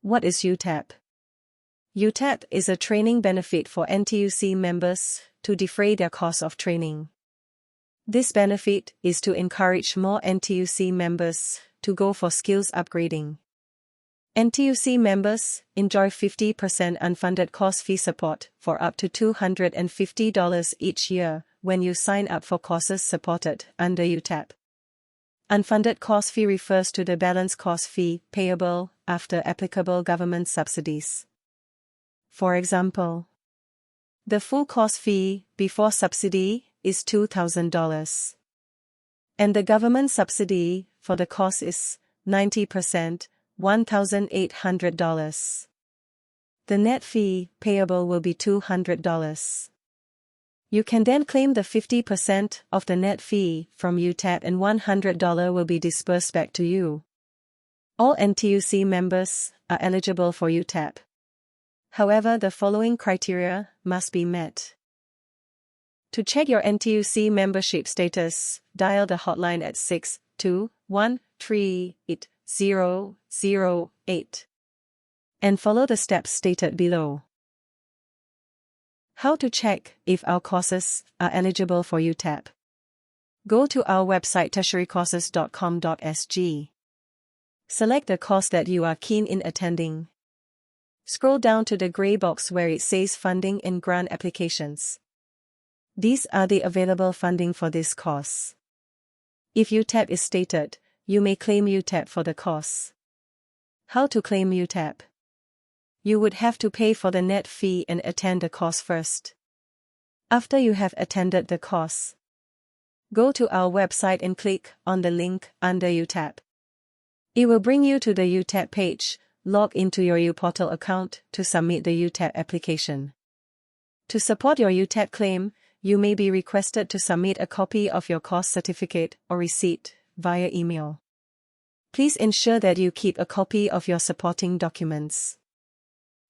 What is UTAP? UTAP is a training benefit for Ntuc members to defray their cost of training. This benefit is to encourage more Ntuc members to go for skills upgrading. Ntuc members enjoy 50% unfunded course fee support for up to $250 each year when you sign up for courses supported under UTAP. Unfunded course fee refers to the balance course fee payable after applicable government subsidies. For example, the full course fee before subsidy is $2,000. And the government subsidy for the course is 90%, $1,800. The net fee payable will be $200. You can then claim the 50% of the net fee from UTAP and $100 will be disbursed back to you. All Ntuc members are eligible for UTAP. However, the following criteria must be met. To check your Ntuc membership status, dial the hotline at 6213808 and follow the steps stated below. How to check if our courses are eligible for UTAP? Go to our website tertiarycourses.com.sg. Select the course that you are keen in attending. Scroll down to the gray box where it says Funding and Grant Applications. These are the available funding for this course. If UTAP is stated, you may claim UTAP for the course. How to claim UTAP? You would have to pay for the net fee and attend the course first. After you have attended the course, go to our website and click on the link under UTAP. It will bring you to the UTAP page. Log into your uPortal account to submit the UTAP application. To support your UTAP claim, you may be requested to submit a copy of your course certificate or receipt via email. Please ensure that you keep a copy of your supporting documents.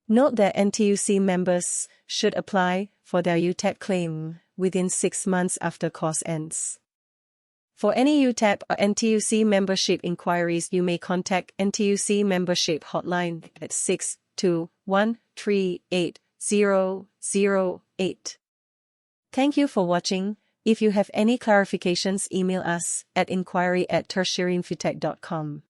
Note that Ntuc members should apply for their UTAP claim within 6 months after course ends. For any UTAP or Ntuc membership inquiries, you may contact Ntuc membership hotline at 6213808. Thank you for watching. If you have any clarifications, email us at inquiry@tertiaryinfotech.com.